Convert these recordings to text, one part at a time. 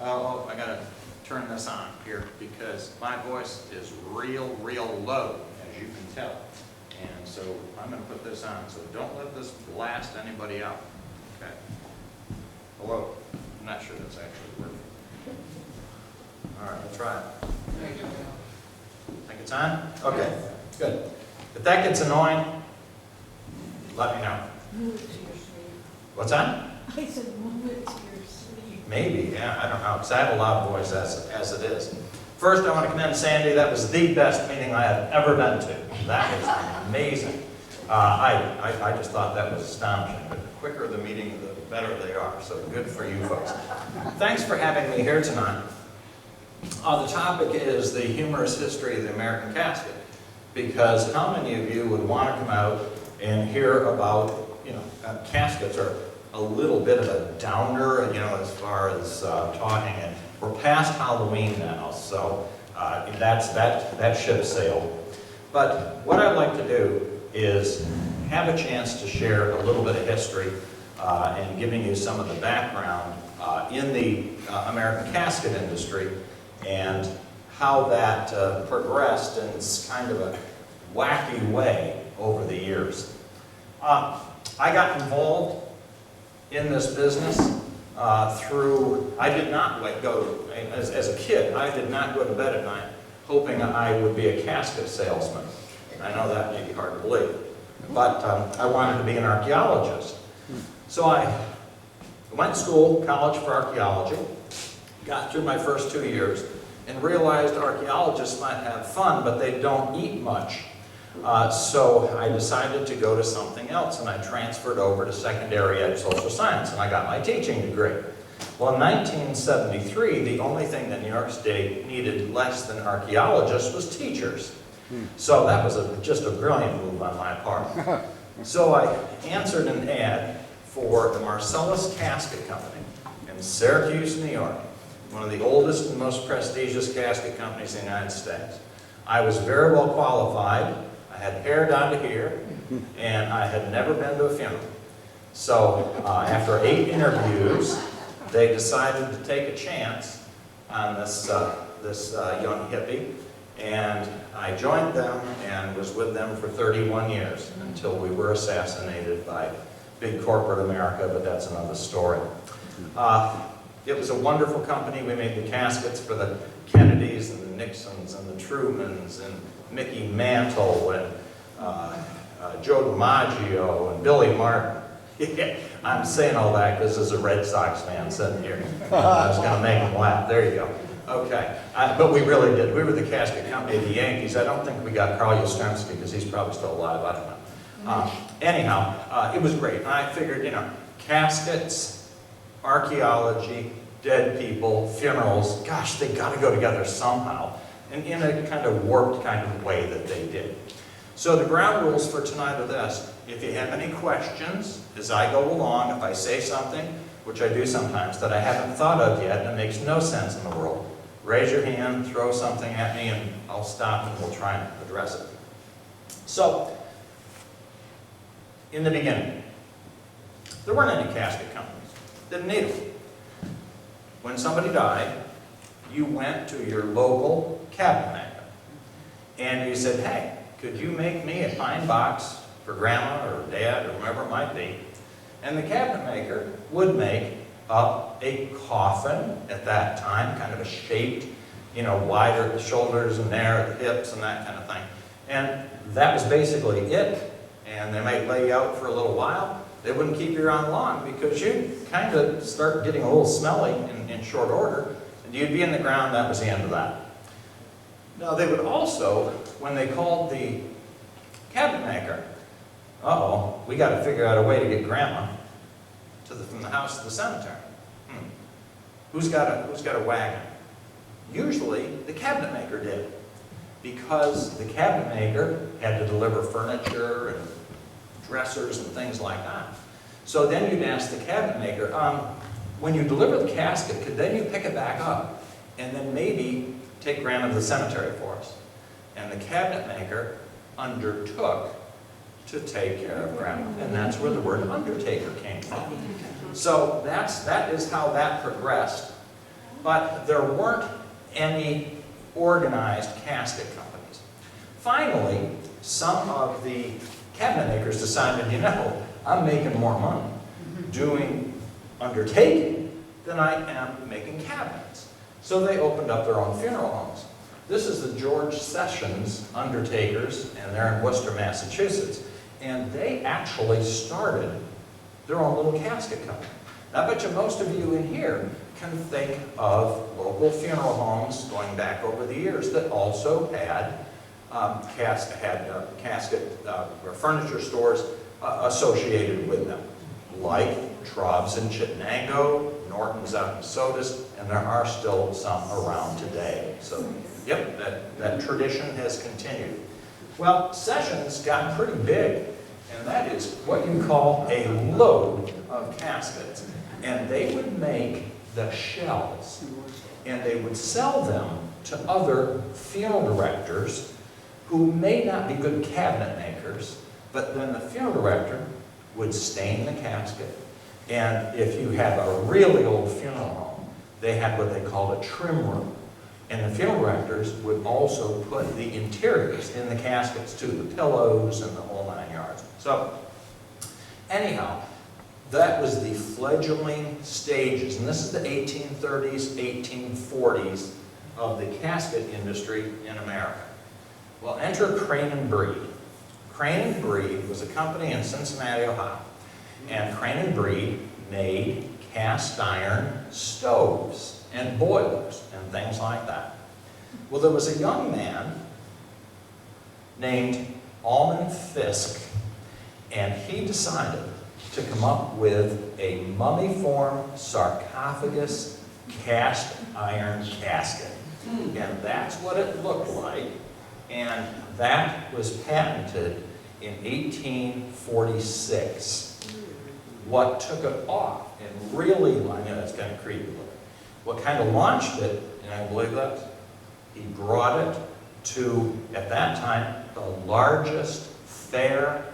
Oh, I gotta turn this on here because my voice is real low, as you can tell. And so I'm gonna put this on, so don't let this blast anybody out. Okay. Hello? I'm not sure that's actually working. All right, let's try it. Think it's on? Okay, good. If that gets annoying, let me know. Move it to your sleeve. What's that? I said move it to your sleeve. Maybe, yeah, I don't know, because I have a loud voice as it is. First, I want to commend Sandy. That was the best meeting I have ever been to. That was amazing. I just thought that was astonishing. But the quicker the meeting, the better they are. So good for you folks. Thanks for having me here tonight. The topic is the humorous history of the American casket. Because how many of you would want to come out and hear about, caskets are a little bit of a downer, as far as talking. And we're past Halloween now, so that ship sailed. But what I'd like to do is have a chance to share a little bit of history and giving you some of the background in the American casket industry and how that progressed in kind of a wacky way over the years. I got involved in this business I did not as a kid, I did not go to bed at night hoping I would be a casket salesman. I know that may be hard to believe, but I wanted to be an archaeologist. So I went to school, college for archaeology, got through my first 2 years, and realized archaeologists might have fun, but they don't eat much. So I decided to go to something else, and I transferred over to secondary ed social science, and I got my teaching degree. Well, in 1973, the only thing that New York State needed less than archaeologists was teachers. So that was just a brilliant move on my part. So I answered an ad for the Marcellus Casket Company in Syracuse, New York, one of the oldest and most prestigious casket companies in the United States. I was very well qualified. I had hair down to here, and I had never been to a funeral. So after 8 interviews, they decided to take a chance on this young hippie, and I joined them and was with them for 31 years until we were assassinated by big corporate America, but that's another story. It was a wonderful company. We made the caskets for the Kennedys and the Nixons and the Trumans and Mickey Mantle and Joe DiMaggio and Billy Martin. I'm saying all that because there's a Red Sox fan sitting here. I was going to make him laugh. There you go. Okay. But we really did. We were the casket company of the Yankees. I don't think we got Carl Yastrzemski because he's probably still alive. I don't know. Anyhow, it was great. And I figured, caskets, archaeology, dead people, funerals, gosh, they got to go together somehow. And in a kind of warped kind of way that they did. So the ground rules for tonight are this. If you have any questions as I go along, if I say something, which I do sometimes, that I haven't thought of yet and it makes no sense in the world, raise your hand, throw something at me, and I'll stop and we'll try and address it. So, in the beginning, there weren't any casket companies. Didn't need them. When somebody died, you went to your local cabinet maker and you said, hey, could you make me a pine box for grandma or dad or whoever it might be? And the cabinet maker would make up a coffin at that time, kind of a shaped, wider at the shoulders and narrow at the hips and that kind of thing. And that was basically it. And they might lay you out for a little while. They wouldn't keep you around long because you'd kind of start getting a little smelly in short order. And you'd be in the ground, that was the end of that. Now they would also, when they called the cabinet maker, uh-oh, we got to figure out a way to get grandma from the house to the cemetery. Who's got a wagon? Usually the cabinet maker did, because the cabinet maker had to deliver furniture and dressers and things like that. So then you'd ask the cabinet maker, when you deliver the casket, could then you pick it back up and then maybe take grandma to the cemetery for us? And the cabinet maker undertook to take care of grandma, and that's where the word undertaker came from. So that is how that progressed. but there weren't any organized casket companies. Finally, some of the cabinet makers decided, you know, I'm making more money doing undertaking than I am making cabinets. So they opened up their own funeral homes. This is the George Sessions Undertakers, and they're in Worcester, Massachusetts. And they actually started their own little casket company. I bet you most of you in here can think of local funeral homes going back over the years that also had casket or furniture stores associated with them, like Traub's in Chittenango, Norton's out in Sodus, and there are still some around today. So, yep, that tradition has continued. Well, Sessions got pretty big, and that is what you call a load of caskets. And they would make the shells, and they would sell them to other funeral directors who may not be good cabinet makers, but then the funeral director would stain the casket. And if you have a really old funeral home, they had what they called a trim room. And the funeral directors would also put the interiors in the caskets too, the pillows and the whole 9 yards. So, anyhow, that was the fledgling stages, and this is the 1830s, 1840s of the casket industry in America. Well, enter Crane and Breed. Crane and Breed was a company in Cincinnati, Ohio, and Crane and Breed made cast iron stoves and boilers and things like that. Well, there was a young man named Almond Fisk, and he decided to come up with a mummy-form sarcophagus cast iron casket. And that's what it looked like, and that was patented in 1846. What took it off, and really, I know that's kind of creepy looking, what kind of launched it, and I believe that, he brought it to, at that time, the largest fair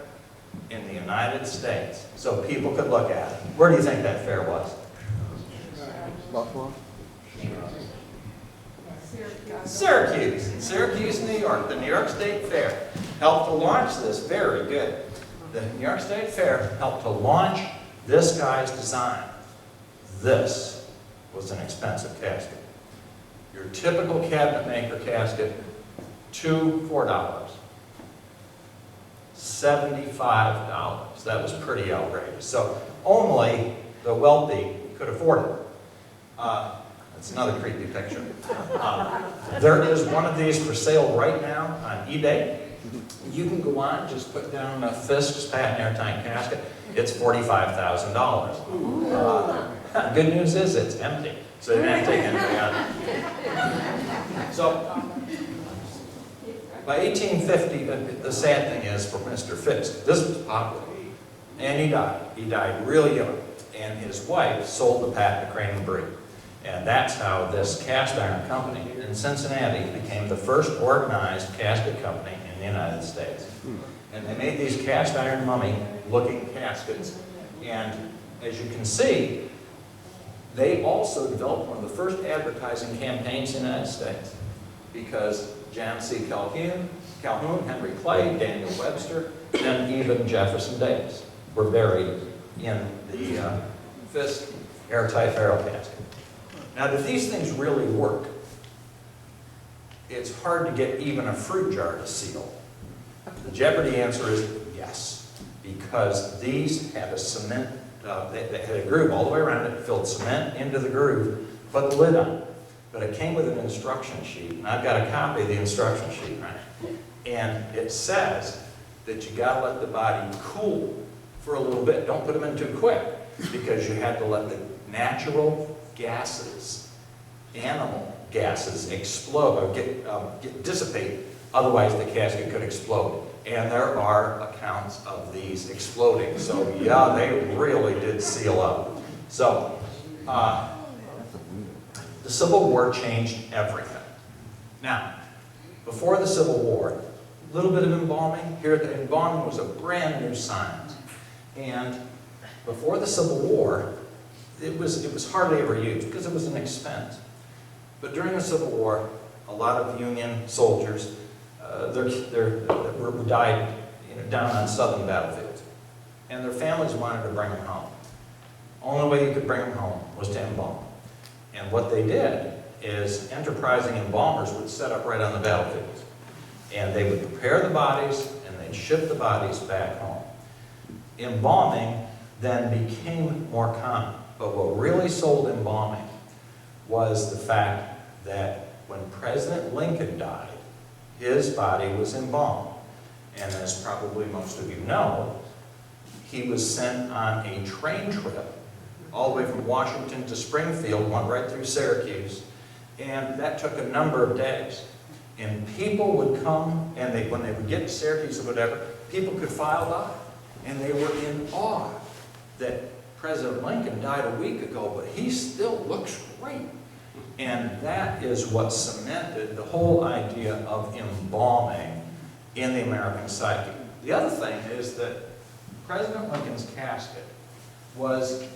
in the United States, so people could look at it. Where do you think that fair was? Buffalo? Syracuse, New York. The New York State Fair helped to launch this. Very good. The New York State Fair helped to launch this guy's design. This was an expensive casket. Your typical cabinet maker casket, $4. $75. That was pretty outrageous. So only the wealthy could afford it. That's another creepy picture. There is one of these for sale right now on eBay. You can go on, just put down a Fisk's patent airtight casket. It's $45,000. Good news is it's empty, so you don't have to take anything out. So, by 1850, the sad thing is for Mr. Fisk, this was popular, and he died. He died really young, and his wife sold the patent to Crane and Breed. And that's how this cast iron company in Cincinnati became the first organized casket company in the United States. And they made these cast iron mummy-looking caskets. And as you can see, they also developed one of the first advertising campaigns in the United States, because John C. Calhoun, Henry Clay, Daniel Webster, and even Jefferson Davis were buried in the Fisk airtight barrel casket. Now, do these things really work? It's hard to get even a fruit jar to seal. The Jeopardy answer is yes, because these had a cement, they had a groove all the way around it, filled cement into the groove, put the lid on. But it came with an instruction sheet, and I've got a copy of the instruction sheet, right? And it says that you gotta let the body cool for a little bit. Don't put them in too quick, because you have to let the natural gases, animal gases, explode, or dissipate, otherwise the casket could explode. And there are accounts of these exploding. So yeah, they really did seal up. So, the Civil War changed everything. Now, before the Civil War, a little bit of embalming. Here, the embalming was a brand new science. And before the Civil War, it was hardly ever used because it was an expense. But during the Civil War, a lot of Union soldiers died down on southern battlefields. And their families wanted to bring them home. Only way you could bring them home was to embalm. And what they did is enterprising embalmers would set up right on the battlefields. And they would prepare the bodies and they'd ship the bodies back home. Embalming then became more common. But what really sold embalming was the fact that when President Lincoln died, his body was embalmed. And as probably most of you know, he was sent on a train trip all the way from Washington to Springfield, went right through Syracuse, and that took a number of days. And people would come, and when they would get to Syracuse or whatever, people could file by, and they were in awe that President Lincoln died a week ago, but he still looks great. And that is what cemented the whole idea of embalming in the American psyche. The other thing is that President Lincoln's casket was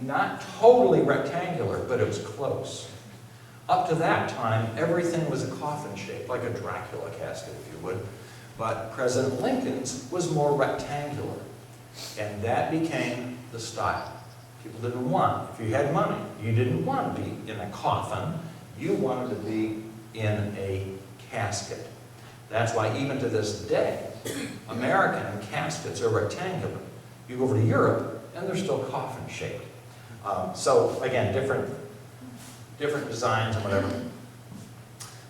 not totally rectangular, but it was close. Up to that time, everything was a coffin shape, like a Dracula casket, if you would. But President Lincoln's was more rectangular. And that became the style. People didn't want, if you had money, you didn't want to be in a coffin. You wanted to be in a casket. That's why even to this day, American caskets are rectangular. You go over to Europe, and they're still coffin-shaped. So again, different designs and whatever.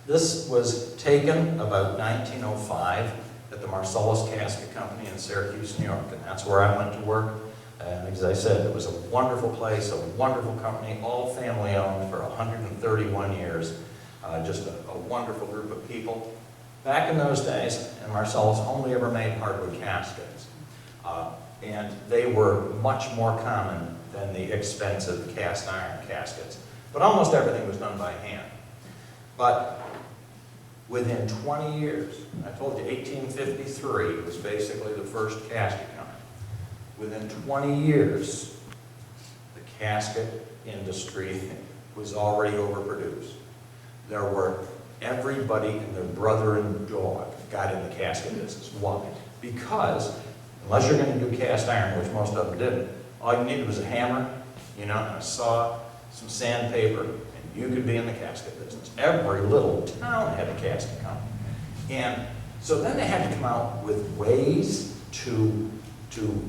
This was taken about 1905 at the Marcellus Casket Company in Syracuse, New York, and that's where I went to work. And as I said, it was a wonderful place, a wonderful company, all family-owned for 131 years. Just a wonderful group of people. Back in those days, and Marcellus only ever made hardwood caskets. And they were much more common than the expensive cast iron caskets. But almost everything was done by hand. But within 20 years, I told you 1853 was basically the first casket company. Within 20 years, the casket industry was already overproduced. There were everybody and their brother and dog got in the casket business. Why? Because unless you're going to do cast iron, which most of them didn't, all you needed was a hammer, and a saw, some sandpaper, and you could be in the casket business. Every little town had a casket company. And so then they had to come out with ways to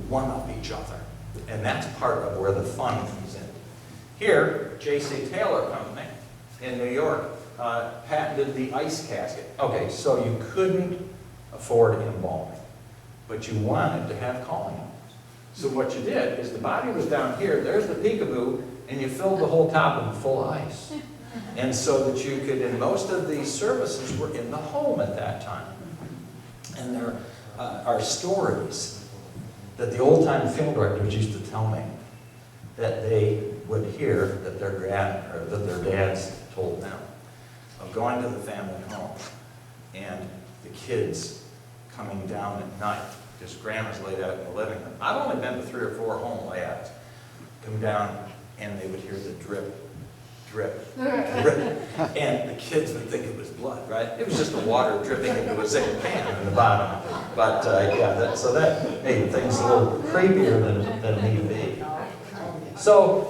one-up each other. And that's part of where the fun comes in. Here, J.C. Taylor Company in New York patented the ice casket. Okay, so you couldn't afford embalming, but you wanted to have calling hours. So what you did is the body was down here, there's the peekaboo, and you filled the whole top with full ice. And so that you could, and most of these services were in the home at that time. And there are stories that the old-time film directors used to tell me that they would hear that their dads told them of going to the family home and the kids coming down at night because grandma's laid out in the living room. I've only been to 3 or 4 home layouts. Come down and they would hear the drip, drip, drip. And the kids would think it was blood, right? It was just the water dripping into a zinc pan in the bottom. But yeah, so that made things a little creepier than need be. So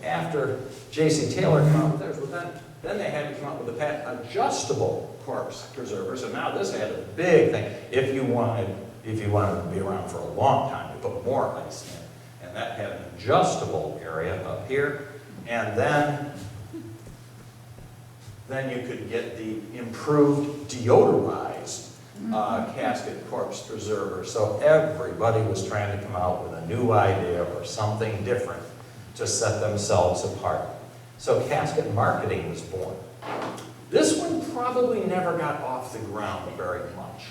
after J.C. Taylor came up with theirs, then they had to come up with a adjustable corpse preserver. So now this had a big thing. If you wanted to be around for a long time, you put more ice in. And that had an adjustable area up here. And then you could get the improved deodorized casket corpse preserver. So everybody was trying to come out with a new idea or something different to set themselves apart. So casket marketing was born. This one probably never got off the ground very much.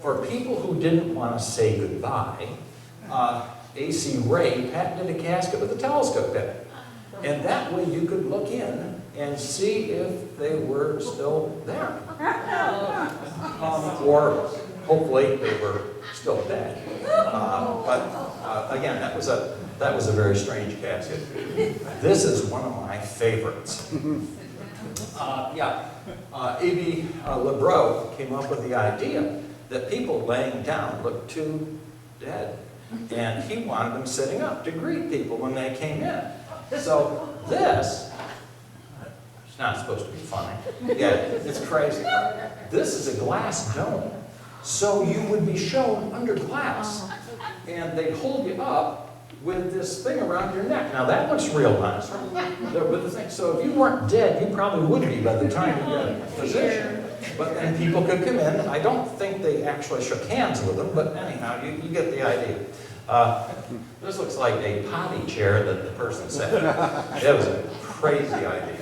For people who didn't want to say goodbye, A.C. Ray patented a casket with a telescope in it. And that way you could look in and see if they were still there. Or hopefully they were still dead. But again, that was a very strange casket. This is one of my favorites. A.B. LeBreau came up with the idea that people laying down looked too dead. And he wanted them sitting up to greet people when they came in. So this, it's not supposed to be funny. Yeah, it's crazy. This is a glass dome. So you would be shown under glass. And they'd hold you up with this thing around your neck. Now that looks real nice, right? With the thing. So if you weren't dead, you probably would be by the time you got a position. But then people could come in. I don't think they actually shook hands with them, but anyhow, you get the idea. This looks like a potty chair that the person sat in. It was a crazy idea.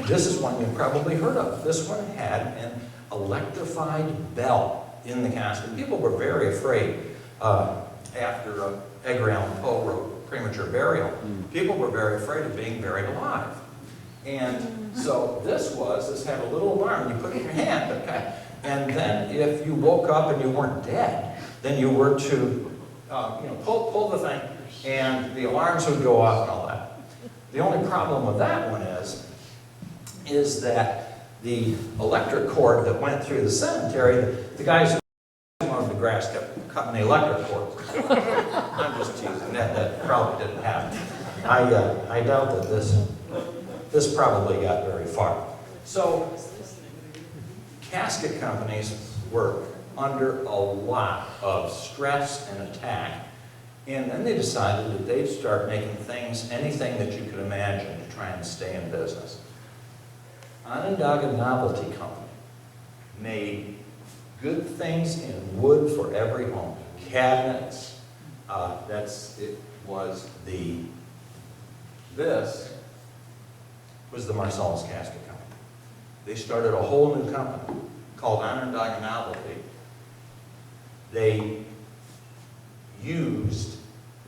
This is one you've probably heard of. This one had an electrified bell in the casket. People were very afraid after Edgar Allan Poe wrote Premature Burial. People were very afraid of being buried alive. And so this had a little alarm. You put it in your hand, okay? And then if you woke up and you weren't dead, then you were to pull the thing, and the alarms would go off and all that. The only problem with that one is that the electric cord that went through the cemetery, the guys who mowed the grass kept cutting the electric cord. I'm just teasing. That probably didn't happen. I doubt that this probably got very far. So casket companies were under a lot of stress and attack, and then they decided that they'd start making things, anything that you could imagine, to try and stay in business. Onondaga Novelty Company made good things in wood for every home. Cabinets, this was the Marcellus Casket Company. They started a whole new company called Onondaga Novelty. They used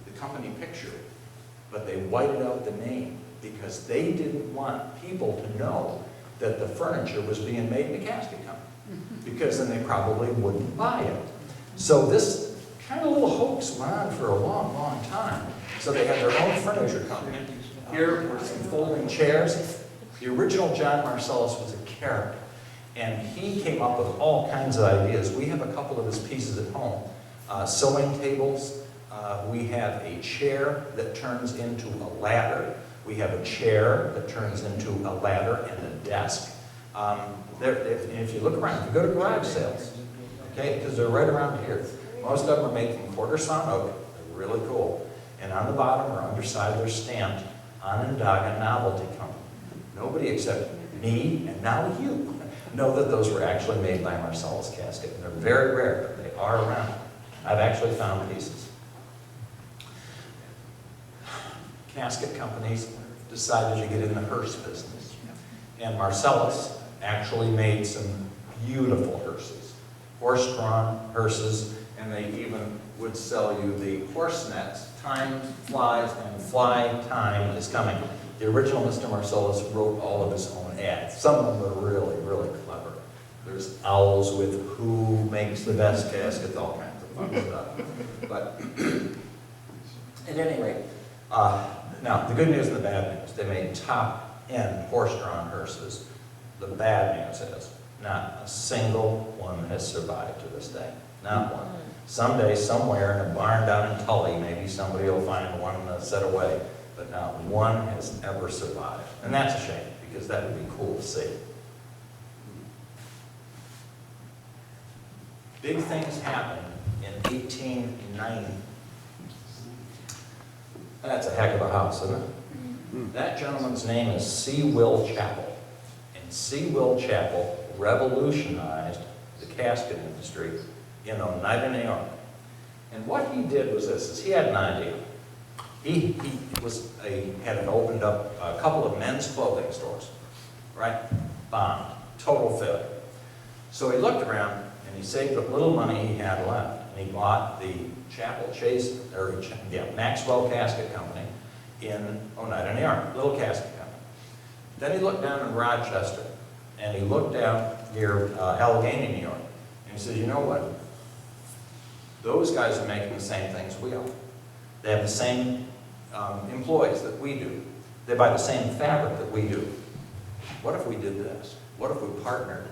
the company picture, but they whited out the name because they didn't want people to know that the furniture was being made in the casket company, because then they probably wouldn't buy it. So this kind of little hoax went on for a long, long time. So they had their own furniture company. Here were some folding chairs. The original John Marcellus was a character, and he came up with all kinds of ideas. We have a couple of his pieces at home. Sewing tables. We have a chair that turns into a ladder. We have a chair that turns into a ladder and a desk. If you look around, if you go to garage sales, okay, because they're right around here. Most of them are made from quarter sawn oak. They're really cool. And on the bottom or underside, they're stamped Onondaga Novelty Company. Nobody except me and now you know that those were actually made by Marcellus Casket. And they're very rare, but they are around. I've actually found pieces. Casket companies decided to get in the hearse business. And Marcellus actually made some beautiful hearses, horse-drawn hearses, and they even would sell you the horse nets. Time flies and fly time is coming. The original Mr. Marcellus wrote all of his own ads. Some of them are really, really clever. There's owls with who makes the best caskets, all kinds of fun stuff. But at any rate, now the good news and the bad news. They made top-end horse-drawn hearses. The bad news is not a single one has survived to this day. Not one. Someday, somewhere in a barn down in Tully, maybe somebody will find one set away, but not one has ever survived. And that's a shame, because that would be cool to see. Big things happened in 1890. That's a heck of a house, isn't it? That gentleman's name is C. Will Chappell. And C. Will Chappell revolutionized the casket industry in Oneida, New York. And what he did was this, is he had an idea. He had opened up a couple of men's clothing stores, right? Bombed, total failure. So he looked around and he saved what little money he had left, and he bought the Maxwell Casket Company in Oneida, New York, little casket company. Then he looked down in Rochester, and he looked down near Allegheny, New York, and he said, you know what? Those guys are making the same things we are. They have the same employees that we do. They buy the same fabric that we do. what if we did this? What if we partnered?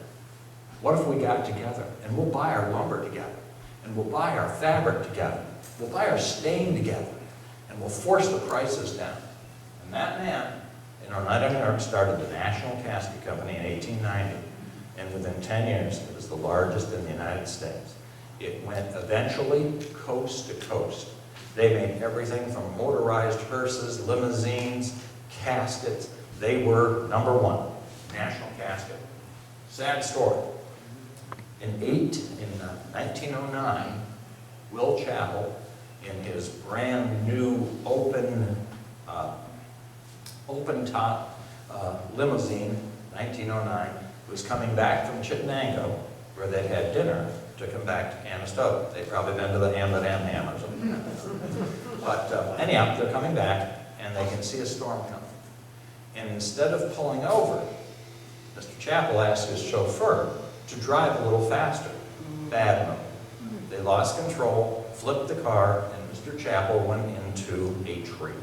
What if we got together and we'll buy our lumber together, and we'll buy our fabric together, we'll buy our stain together, and we'll force the prices down. And that man in Oneida, New York, started the National Casket Company in 1890, and within 10 years, it was the largest in the United States. It went eventually coast to coast. They made everything from motorized hearses, limousines, caskets. They were #1, National Casket. Sad story. In 1909, Will Chappell, in his brand new open top limousine, 1909, was coming back from Chittenango, where they had dinner, to come back to Canastota. They'd probably been to the Hamlet Ham or something. But anyhow, they're coming back, and they can see a storm coming. And instead of pulling over, Mr. Chappell asked his chauffeur to drive a little faster. Bad move. They lost control, flipped the car, and Mr. Chappell went into a tree.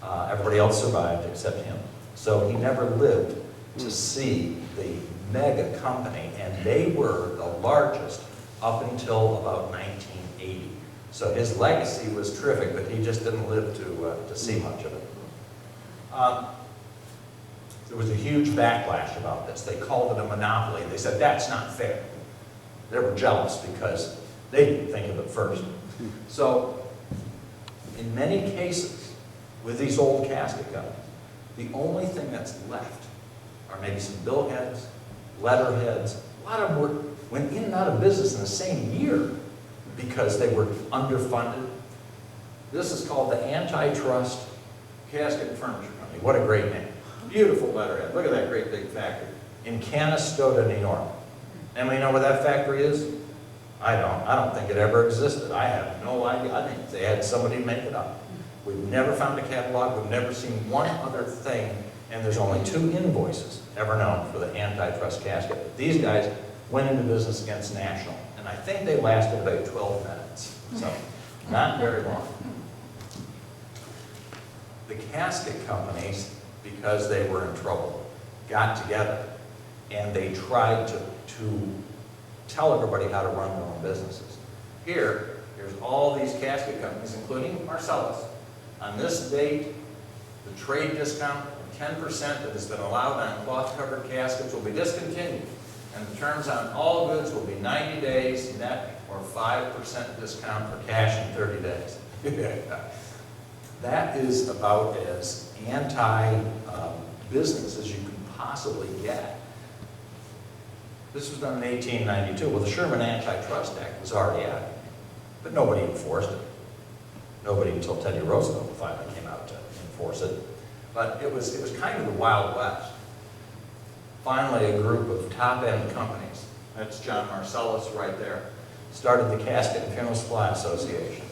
Everybody else survived except him. So he never lived to see the mega company, and they were the largest up until about 1980. So his legacy was terrific, but he just didn't live to see much of it. There was a huge backlash about this. They called it a monopoly. They said, that's not fair. They were jealous because they didn't think of it first. So in many cases, with these old casket companies, the only thing that's left are maybe some billheads, letterheads. A lot of them went in and out of business in the same year because they were underfunded. This is called the Antitrust Casket and Furniture Company. What a great name. Beautiful letterhead. Look at that great big factory in Canastota, New York. Anybody know where that factory is? I don't think it ever existed. I have no idea. I think they had somebody make it up. We've never found a catalog. We've never seen one other thing, and there's only 2 invoices ever known for the antitrust casket. These guys went into business against National, and I think they lasted about 12 minutes, so not very long. The casket companies, because they were in trouble, got together, and they tried to tell everybody how to run their own businesses. Here's all these casket companies, including Marcellus. On this date, the trade discount of 10% that has been allowed on cloth-covered caskets will be discontinued, and the terms on all goods will be 90 days net or 5% discount for cash in 30 days. That is about as anti-business as you can possibly get. This was done in 1892. Well, the Sherman Antitrust Act was already out, but nobody enforced it. Nobody until Teddy Roosevelt finally came out to enforce it. But it was kind of the Wild West. Finally, a group of top-end companies, that's John Marcellus right there, started the Casket and Funeral Supply Association.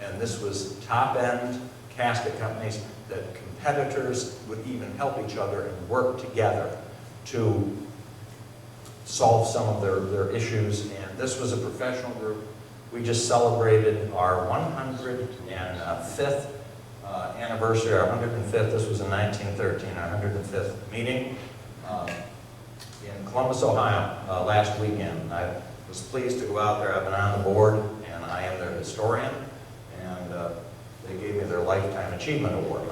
And this was top-end casket companies that competitors would even help each other and work together to solve some of their issues. And this was a professional group. We just celebrated our 105th anniversary, our 105th. This was in 1913, our 105th meeting in Columbus, Ohio, last weekend. I was pleased to go out there. I've been on the board, and I am their historian. And they gave me their Lifetime Achievement Award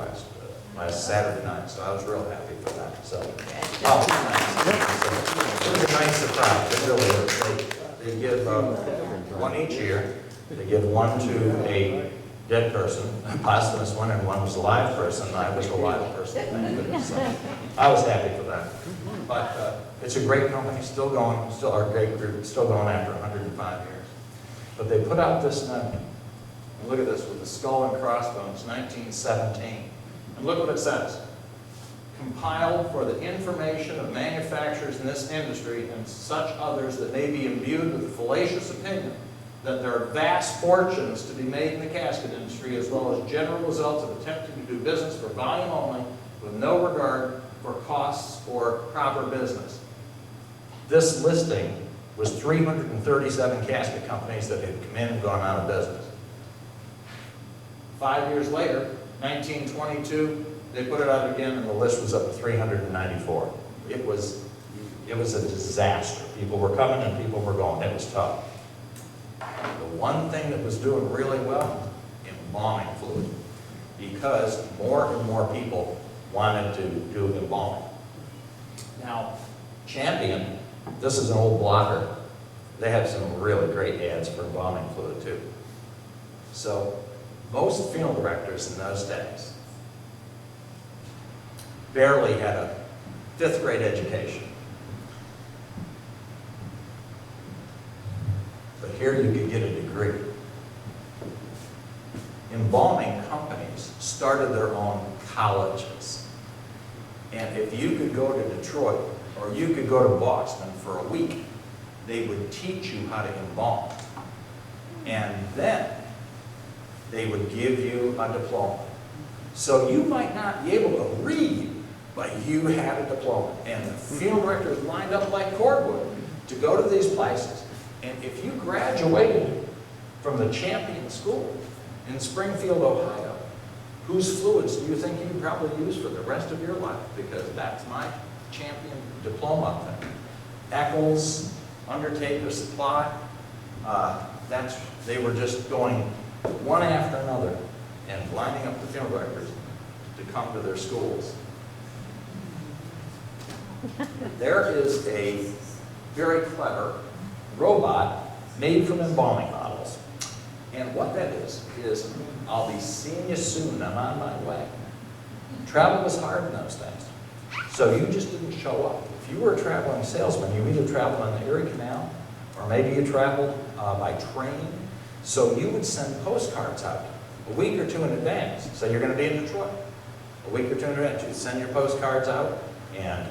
last Saturday night, so I was real happy for that. So, it was a nice surprise. It really is. They give one each year. They give one to a dead person, a posthumous one, and one was a live person. I was a live person. Thank goodness. So I was happy for that. But it's a great company, still going, still our great group, still going after 105 years. But they put out this note. And look at this with the skull and crossbones, 1917. And look what it says. Compiled for the information of manufacturers in this industry and such others that may be imbued with the fallacious opinion that there are vast fortunes to be made in the casket industry, as well as general results of attempting to do business for volume only, with no regard for costs or proper business. This listing was 337 casket companies that had come in and gone out of business. 5 years later, 1922, they put it out again, and the list was up to 394. It was a disaster. People were coming and people were going. It was tough. The one thing that was doing really well, embalming fluid, because more and more people wanted to do embalming. Now, Champion, this is an old blocker. They have some really great ads for embalming fluid too. So most funeral directors in those days barely had a 5th grade education. But here you could get a degree. Embalming companies started their own colleges. And if you could go to Detroit or you could go to Boston for a week, they would teach you how to embalm. And then they would give you a diploma. So you might not be able to read, but you had a diploma. And the funeral directors lined up like cordwood to go to these places. And if you graduated from the Champion School in Springfield, Ohio, whose fluids do you think you probably use for the rest of your life? Because that's my Champion diploma thing. Eccles, Undertaker Supply, they were just going one after another and lining up the funeral directors to come to their schools. There is a very clever robot made from embalming models. And what that is I'll be seeing you soon, I'm on my way. Travel was hard in those days. So you just didn't show up. If you were a traveling salesman, you either traveled on the Erie Canal, or maybe you traveled by train. So you would send postcards out a week or two in advance. So you're going to be in Detroit. A week or two in advance, you'd send your postcards out and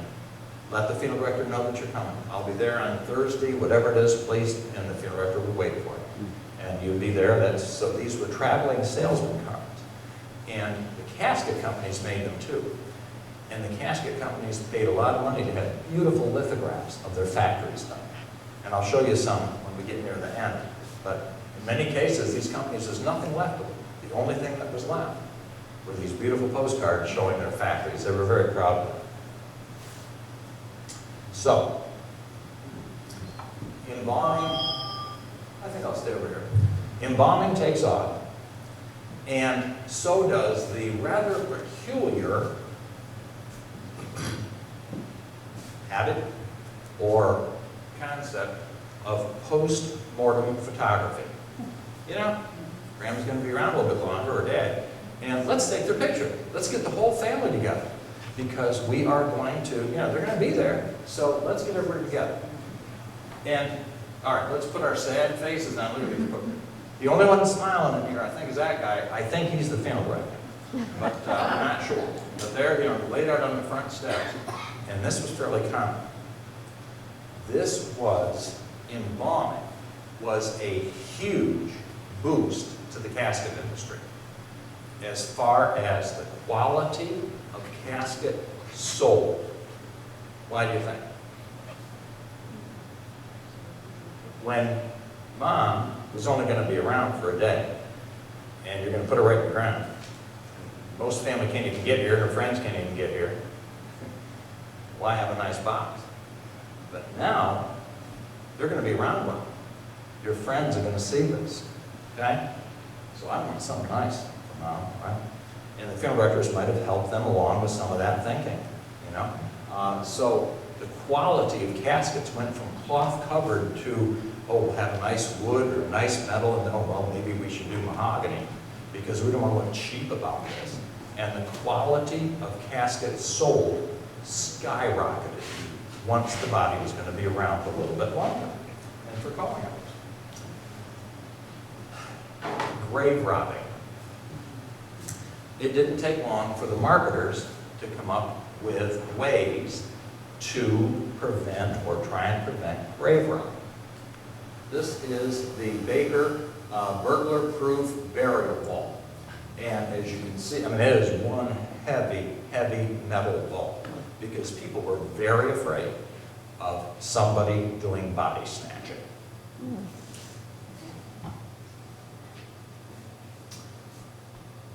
let the funeral director know that you're coming. I'll be there on Thursday, whatever it is, please, and the funeral director would wait for you. And you'd be there. So these were traveling salesman cards. And the casket companies made them too. And the casket companies paid a lot of money to have beautiful lithographs of their factories done. And I'll show you some when we get near the end. But in many cases, these companies, there's nothing left of them. The only thing that was left were these beautiful postcards showing their factories. They were very proud of them. So, embalming, I think I'll stay over here. Embalming takes off, and so does the rather peculiar habit or concept of post-mortem photography. You know, Grandma's going to be around a little bit longer, or Dad, and let's take their picture. Let's get the whole family together, because we are going to, they're going to be there, so let's get everybody together. And, all right, let's put our sad faces on. Look at these. The only one smiling in here, I think, is that guy. I think he's the funeral director, but I'm not sure. But they're, laid out on the front steps, and this was fairly common. Embalming was a huge boost to the casket industry as far as the quality of casket sold. Why do you think? When Mom was only going to be around for a day, and you're going to put her right in the ground, most family can't even get here, her friends can't even get here, why have a nice box? But now, they're going to be around one. Your friends are going to see this, okay? So I want something nice for Mom, right? And the funeral directors might have helped them along with some of that thinking, So the quality of caskets went from cloth covered to, we'll have a nice wood or a nice metal, and well, maybe we should do mahogany because we don't want to look cheap about this. And the quality of caskets sold skyrocketed once the body was going to be around a little bit longer and for calling hours. Grave robbing. It didn't take long for the marketers to come up with ways to prevent or try and prevent grave robbing. This is the Baker burglar-proof burial vault. And as you can see, it is one heavy, heavy metal vault because people were very afraid of somebody doing body snatching.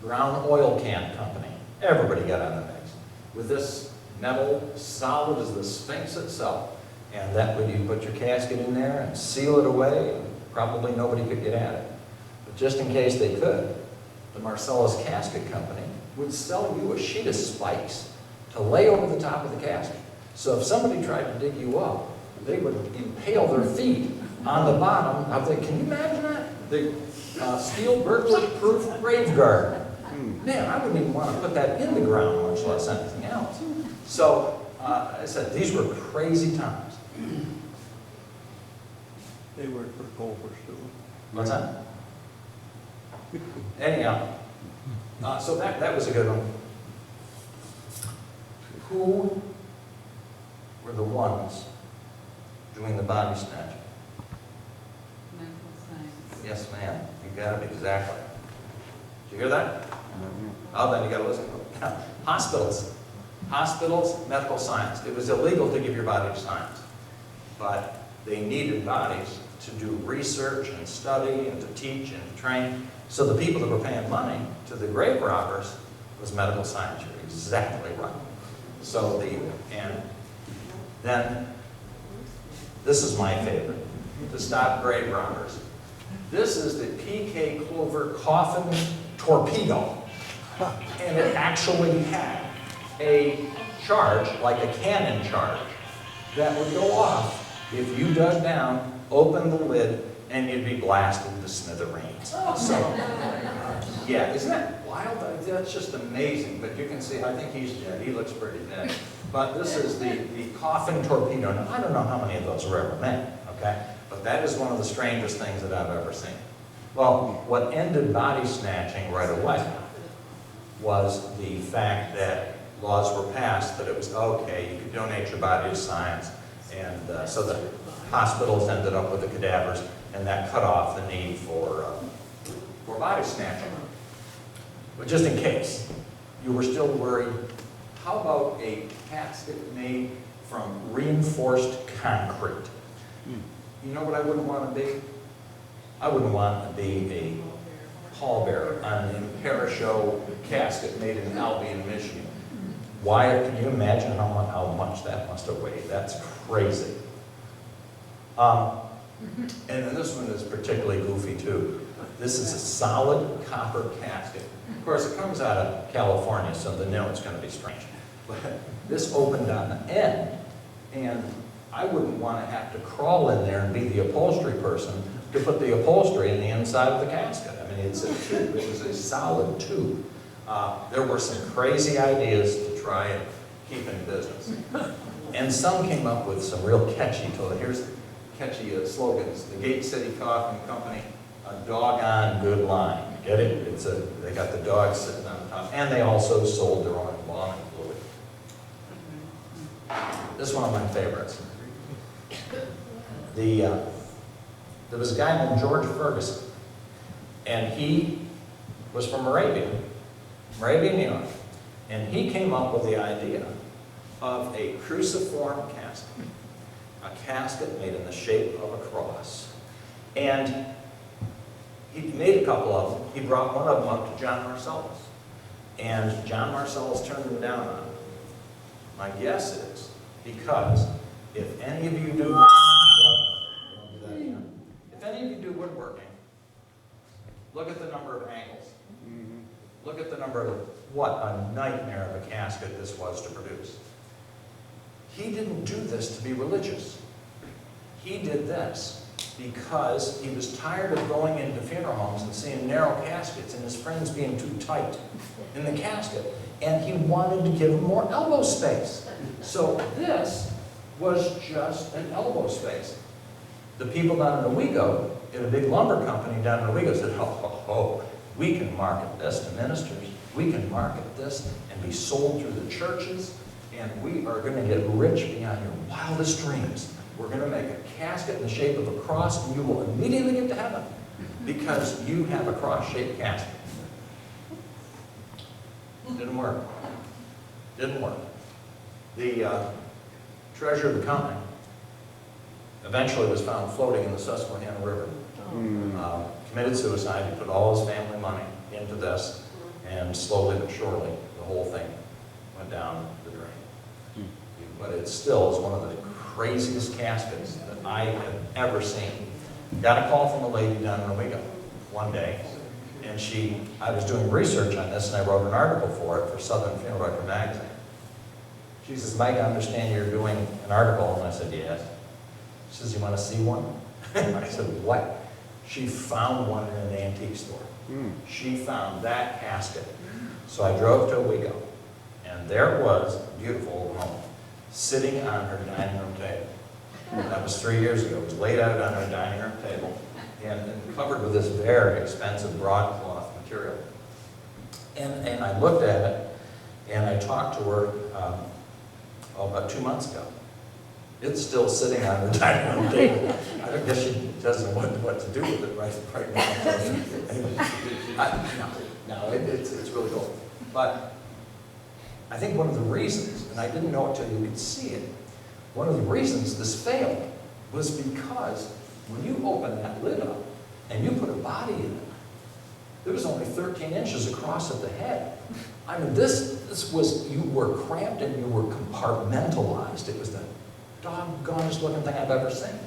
Brown Oil Can Company. Everybody got on the mix with this metal, solid as the Sphinx itself. And that would, you put your casket in there and seal it away, and probably nobody could get at it. But just in case they could, the Marcellus Casket Company would sell you a sheet of spikes to lay over the top of the casket. So if somebody tried to dig you up, they would impale their feet on the bottom of the, can you imagine that? The steel burglar-proof grave guard. Man, I wouldn't even want to put that in the ground, much less anything else. So, I said, these were crazy times. They work for Culver's too. What's that? Anyhow, so that was a good one. Who were the ones doing the body snatching? Medical science. Yes, ma'am. You got it exactly. Did you hear that? Oh, then you got to listen. Hospitals. Hospitals, medical science. It was illegal to give your body to science, but they needed bodies to do research and study and to teach and to train. So the people that were paying money to the grave robbers was medical science. You're exactly right. So and then, this is my favorite, to stop grave robbers. This is the P.K. Clover coffin torpedo. And it actually had a charge, like a cannon charge, that would go off if you dug down, opened the lid, and you'd be blasted to smithereens. So, yeah, isn't that wild? That's just amazing. But you can see, I think he's dead. He looks pretty dead. But this is the coffin torpedo. Now, I don't know how many of those were ever made, okay? But that is one of the strangest things that I've ever seen. Well, what ended body snatching right away was the fact that laws were passed that it was okay, you could donate your body to science, and so the hospitals ended up with the cadavers, and that cut off the need for body snatching. But just in case you were still worried, how about a casket made from reinforced concrete? You know what I wouldn't want to be? I wouldn't want to be a pallbearer on an Imperisho casket made in Albion, Michigan. Wyatt, can you imagine how much that must have weighed? That's crazy. And then this one is particularly goofy too. This is a solid copper casket. Of course, it comes out of California, so they know it's going to be strange. But this opened on the end, and I wouldn't want to have to crawl in there and be the upholstery person to put the upholstery in the inside of the casket. I mean, it's a tube. It was a solid tube. There were some crazy ideas to try and keep in business. And some came up with some real catchy, here's catchy slogans. The Gate City Coffin Company, a doggone good line. Get it? They got the dog sitting on top. And they also sold their own embalming fluid. This is one of my favorites. There was a guy named George Ferguson, and he was from Moravia, New York, and he came up with the idea of a cruciform casket, a casket made in the shape of a cross. And he made a couple of them. He brought one of them up to John Marcellus, and John Marcellus turned him down on it. My guess is because if any of you do woodworking, look at the number of angles. Look at the number of, what a nightmare of a casket this was to produce. He didn't do this to be religious. He did this because he was tired of going into funeral homes and seeing narrow caskets and his friends being too tight in the casket. And he wanted to give them more elbow space. So this was just an elbow space. The people down in Owego, in a big lumber company down in Owego, said, we can market this to ministers. We can market this and be sold through the churches. And we are going to get rich beyond your wildest dreams. We're going to make a casket in the shape of a cross, and you will immediately get to heaven because you have a cross-shaped casket. Didn't work. Didn't work. The treasurer of the company eventually was found floating in the Susquehanna River. Committed suicide. He put all his family money into this, and slowly but surely, the whole thing went down the drain. but it still is one of the craziest caskets that I have ever seen. Got a call from a lady down in Owego one day, and I was doing research on this, and I wrote an article for it for Southern Funeral Record magazine. She says, Mike, I understand you're doing an article, and I said, yes. She says, you want to see one? I said, what? She found one in an antique store. She found that casket. So I drove to Owego, and there it was, a beautiful old home, sitting on her dining room table. That was 3 years ago. It was laid out on her dining room table and covered with this very expensive broadcloth material. And I looked at it, and I talked to her about 2 months ago. It's still sitting on her dining room table. I guess she doesn't know what to do with it right now. It's really cool. But I think one of the reasons, and I didn't know it till you could see it, one of the reasons this failed was because when you open that lid up and you put a body in it, it was only 13 inches across at the head. I mean, this was, you were cramped and you were compartmentalized. It was the doggonest looking thing I've ever seen.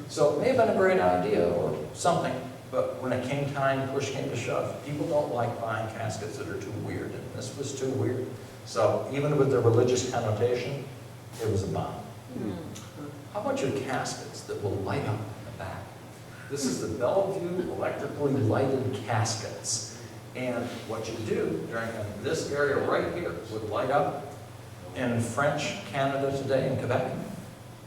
So it may have been a great idea or something, but when it came time, push came to shove, people don't like buying caskets that are too weird, and this was too weird. So even with the religious connotation, it was a bomb. How about your caskets that will light up in the back? This is the Bellevue electrically lighted caskets. And what you do during this area right here would light up in French Canada today in Quebec.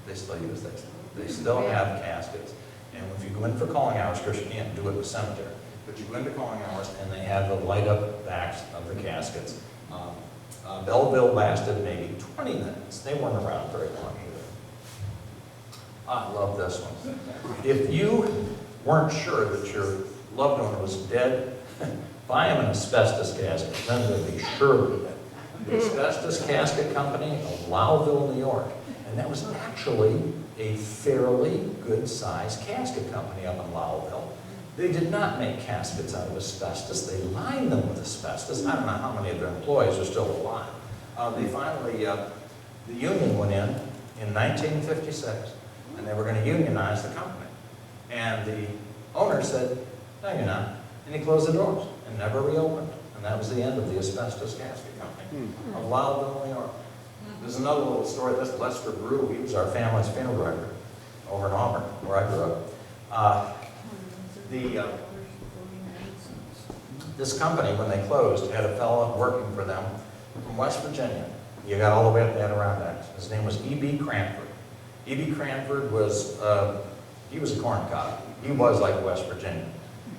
They still use this. They still have caskets. And if you go in for calling hours, of course you can't do it with cemetery, but you go into calling hours and they have the light up backs of the caskets. Belleville lasted maybe 20 minutes. They weren't around very long either. I love this one. If you weren't sure that your loved one was dead, buy him an asbestos casket, then they'll be sure of it. The Asbestos Casket Company of Lowville, New York. And that was actually a fairly good-sized casket company up in Lowville. They did not make caskets out of asbestos. They lined them with asbestos. I don't know how many of their employees are still alive. They finally, the union went in 1956, and they were going to unionize the company. And the owner said, no, you're not. And he closed the doors and never reopened. And that was the end of the Asbestos Casket Company of Lowville, New York. There's another little story. This Lester Brew, he was our family's funeral director over in Auburn, where I grew up. This company, when they closed, had a fellow working for them from West Virginia. You got all the way up to Adirondacks. His name was E.B. Cranford. E.B. Cranford was, he was a corn cob. He was like West Virginia.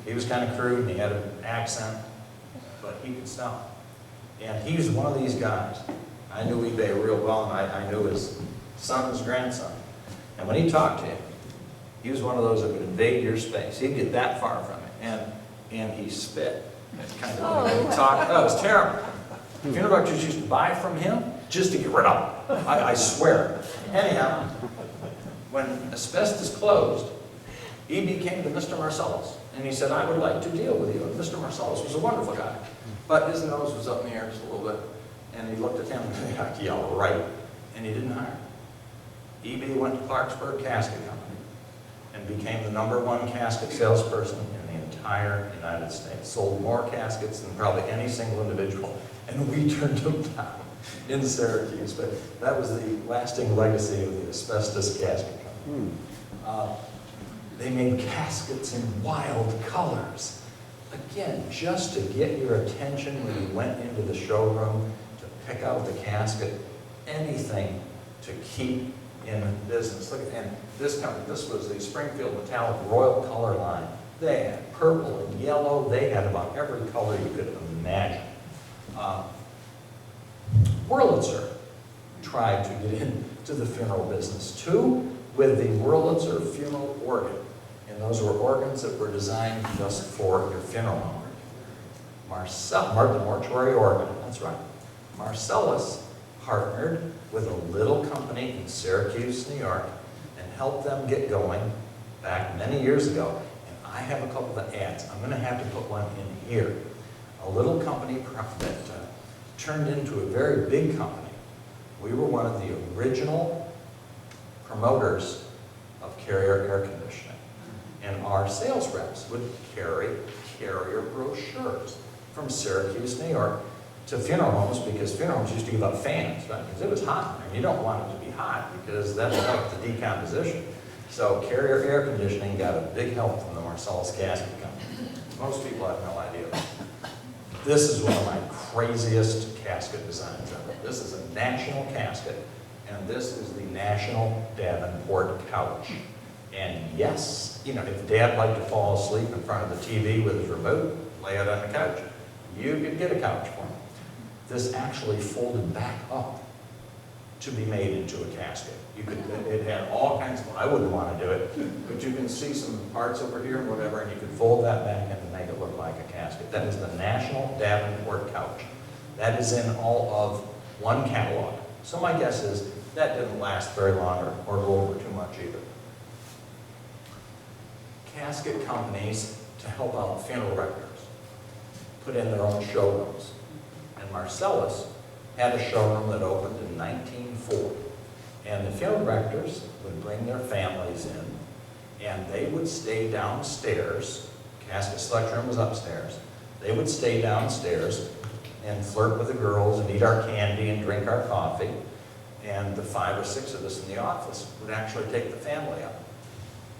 He was kind of crude and he had an accent, but he could stop. And he was one of these guys. I knew eBay real well, and I knew his son's grandson. And when he talked to him, he was one of those that would invade your space. He'd get that far from it, and he spit. Kind of when he talked. Oh, it was terrible. Funeral directors used to buy from him just to get rid of him. I swear. Anyhow, when asbestos closed, E.B. came to Mr. Marcellus, and he said, I would like to deal with you. And Mr. Marcellus was a wonderful guy, but his nose was up in the air just a little bit. And he looked at him and said, yeah, right. And he didn't hire him. E.B. went to Clarksburg Casket Company and became the #1 casket salesperson in the entire United States. Sold more caskets than probably any single individual. And we turned him down in Syracuse. But that was the lasting legacy of the Asbestos Casket Company. They made caskets in wild colors. Again, just to get your attention when you went into the showroom, to pick out the casket, anything to keep in business. Look, and this company, this was the Springfield Metallic Royal Color line. They had purple and yellow. They had about every color you could imagine. Wurlitzer tried to get into the funeral business too with the Wurlitzer funeral organ. And those were organs that were designed just for your funeral home. The mortuary organ, that's right. Marcellus partnered with a little company in Syracuse, New York, and helped them get going back many years ago. And I have a couple of ads. I'm going to have to put one in here. A little company that turned into a very big company We were one of the original promoters of Carrier air conditioning. And our sales reps would carry Carrier brochures from Syracuse, New York, to funeral homes, because funeral homes used to give up fans, right? Because it was hot, and you don't want it to be hot because that will help the decomposition. So Carrier air conditioning got a big help from the Marcellus Casket Company. Most people have no idea. This is one of my craziest casket designs ever. This is a national casket, and this is the National Davenport Couch. And yes, you know, if Dad liked to fall asleep in front of the TV with his remote, lay it on the couch. You could get a couch for him. This actually folded back up to be made into a casket. You could, it had all kinds of, I wouldn't want to do it, but you can see some parts over here and whatever, and you could fold that back in and make it look like a casket. That is the National Davenport Couch. That is in all of one catalog. So my guess is that didn't last very long or go over too much either. Casket companies, to help out funeral directors, put in their own showrooms. And Marcellus had a showroom that opened in 1904. And the funeral directors would bring their families in, and they would stay downstairs. Casket selection room was upstairs. They would stay downstairs and flirt with the girls and eat our candy and drink our coffee. And the 5 or 6 of us in the office would actually take the family up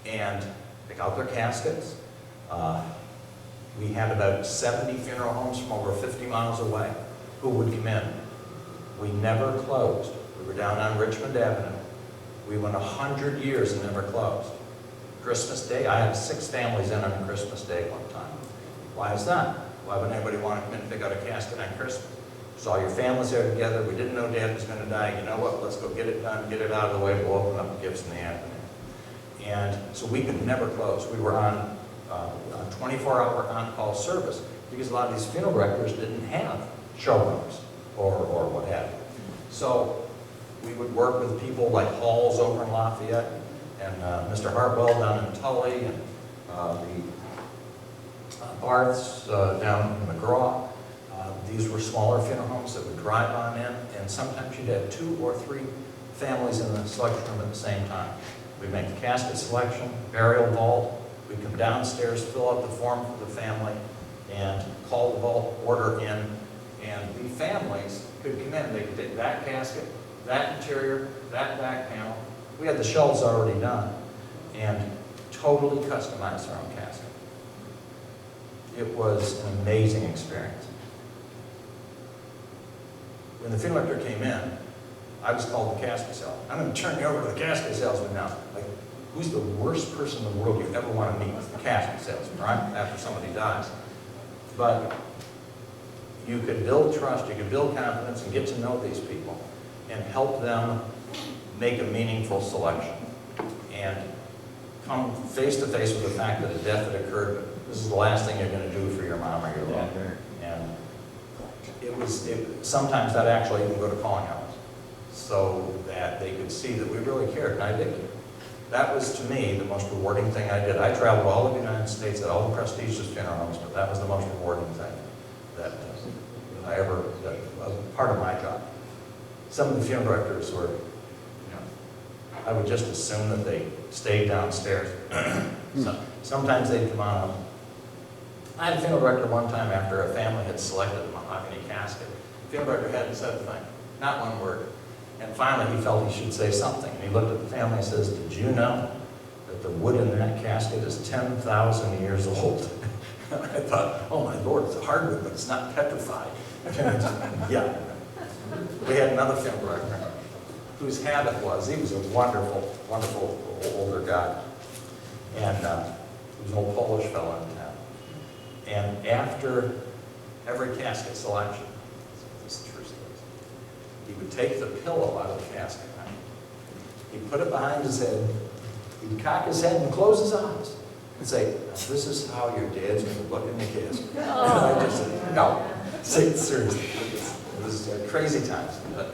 and pick out their caskets. We had about 70 funeral homes from over 50 miles away who would come in. We never closed. We were down on Richmond Avenue. We went 100 years and never closed. Christmas Day, I had 6 families in on Christmas Day one time. Why is that? Why would anybody want to come in and pick out a casket on Christmas? Saw your families there together. We didn't know Dad was going to die. You know what? Let's go get it done, get it out of the way. We'll open up the gifts in the afternoon. And so we could never close. We were on 24-hour on-call service because a lot of these funeral directors didn't have showrooms or what have you. So we would work with people like Halls over in Lafayette and Mr. Hartwell down in Tully and the Barths down in McGraw. These were smaller funeral homes that would drive on in, and sometimes you'd have 2 or 3 families in the selection room at the same time. We'd make the casket selection, burial vault. We'd come downstairs, fill out the form for the family, and call the vault order in. And the families could come in. They could take that casket, that interior, that back panel. We had the shelves already done, and totally customized our own casket. It was an amazing experience. When the funeral director came in, I was called the casket salesman. I'm going to turn you over to the casket salesman now. Like, who's the worst person in the world you ever want to meet? The casket salesman, right? After somebody dies. But you could build trust, you could build confidence and get to know these people and help them make a meaningful selection and come face to face with the fact that a death had occurred. This is the last thing you're going to do for your mom or your loved one. And sometimes that actually even go to calling hours so that they could see that we really cared, and I did care. That was, to me, the most rewarding thing I did. I traveled all of the United States at all the prestigious funeral homes, but that was the most rewarding thing that I ever did. It was part of my job. Some of the funeral directors were, I would just assume that they stayed downstairs. Sometimes they'd come on up. I had a funeral director one time after a family had selected a mahogany casket. The funeral director hadn't said a thing, not one word. And finally he felt he should say something. And he looked at the family and says, "Did you know that the wood in that casket is 10,000 years old?" And I thought, oh my Lord, it's a hardwood, but it's not petrified. Yeah. We had another funeral director whose habit was, he was a wonderful, wonderful older guy. And he was an old Polish fellow in town. And after every casket selection, this is true story, he would take the pillow out of the casket. He'd put it behind his head, he'd cock his head and close his eyes and say, "This is how your dad's going to look in the casket." And I just said, no, say it seriously. It was crazy times, but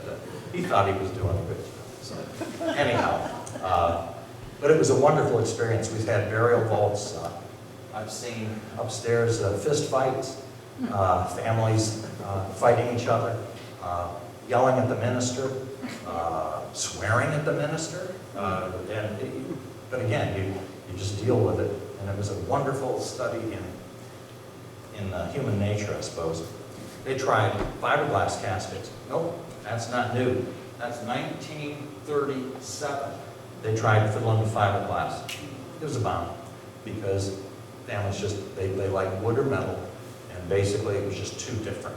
he thought he was doing a good job. So anyhow, but it was a wonderful experience. We've had burial vaults. I've seen upstairs fist fights, families fighting each other. yelling at the minister, swearing at the minister. But again, you just deal with it. And it was a wonderful study in human nature, I suppose. They tried fiberglass caskets. Nope, that's not new. That's 1937. They tried fiddling with fiberglass. It was a bomb because families they like wood or metal, and basically it was just too different.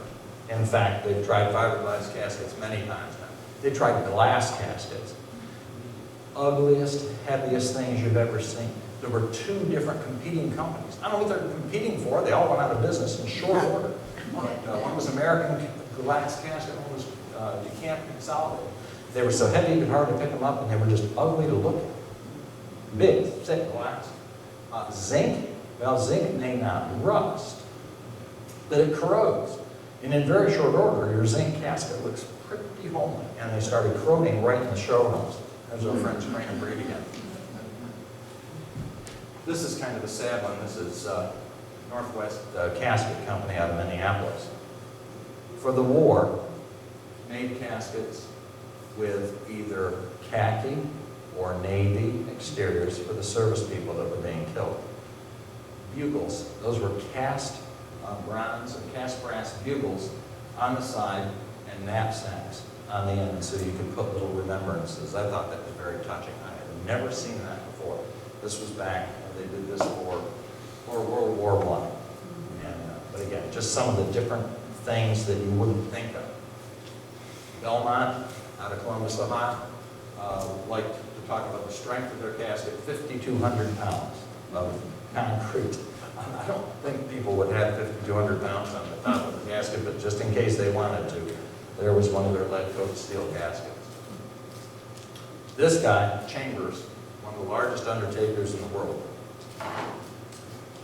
In fact, they've tried fiberglass caskets many times now. They tried glass caskets. Ugliest, heaviest things you've ever seen. There were two different competing companies. I don't know what they're competing for. They all went out of business in short order. One was American glass casket, one was Decant Consolidated. They were so heavy you could hardly pick them up, and they were just ugly to look at. Big, thick glass. Zinc, well, zinc may not rust, but it corrodes. And in very short order, your zinc casket looks pretty homely. And they started corroding right in the showrooms. There's our friend Sprain and Breed again. This is kind of a sad one. This is Northwest Casket Company out of Minneapolis. For the war, made caskets with either khaki or navy exteriors for the service people that were being killed. Bugles, those were cast bronze and cast brass bugles on the side and knapsacks on the end so you could put little remembrances. I thought that was very touching. I had never seen that before. This was back, they did this for World War I. But again, just some of the different things that you wouldn't think of. Belmont, out of Columbus, Ohio, liked to talk about the strength of their casket, 5,200 pounds of concrete. I don't think people would have 5,200 pounds on the top of the casket, but just in case they wanted to, there was one of their lead-coated steel caskets. This guy, Chambers, one of the largest undertakers in the world,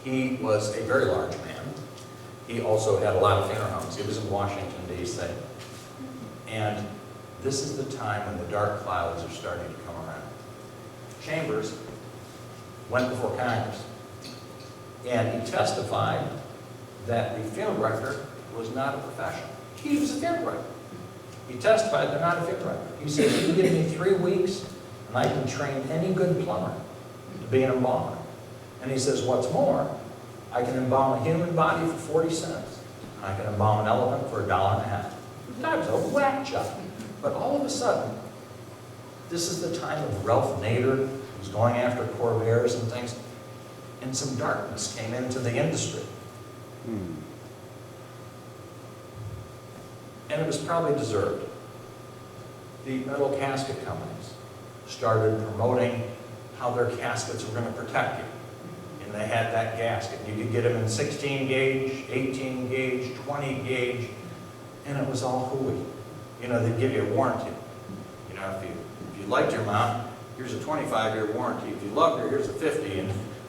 he was a very large man. He also had a lot of funeral homes. He was in Washington, D.C. And this is the time when the dark clouds are starting to come around. Chambers went before Congress, and he testified that the funeral director was not a professional. He was a funeral director. He testified they're not a funeral director. He said, you give me 3 weeks, and I can train any good plumber to be an embalmer. And he says, what's more, I can embalm a human body for 40 cents. I can embalm an elephant for $1.50. That was a whack job. But all of a sudden, this is the time of Ralph Nader, who's going after Corvairs and things, and some darkness came into the industry. And it was probably deserved. The metal casket companies started promoting how their caskets were going to protect you. And they had that gasket. You could get them in 16 gauge, 18 gauge, 20 gauge, and it was all hooey. You know, they'd give you a warranty. You know, if you liked your mom, here's a 25-year warranty. If you loved her, here's a 50. And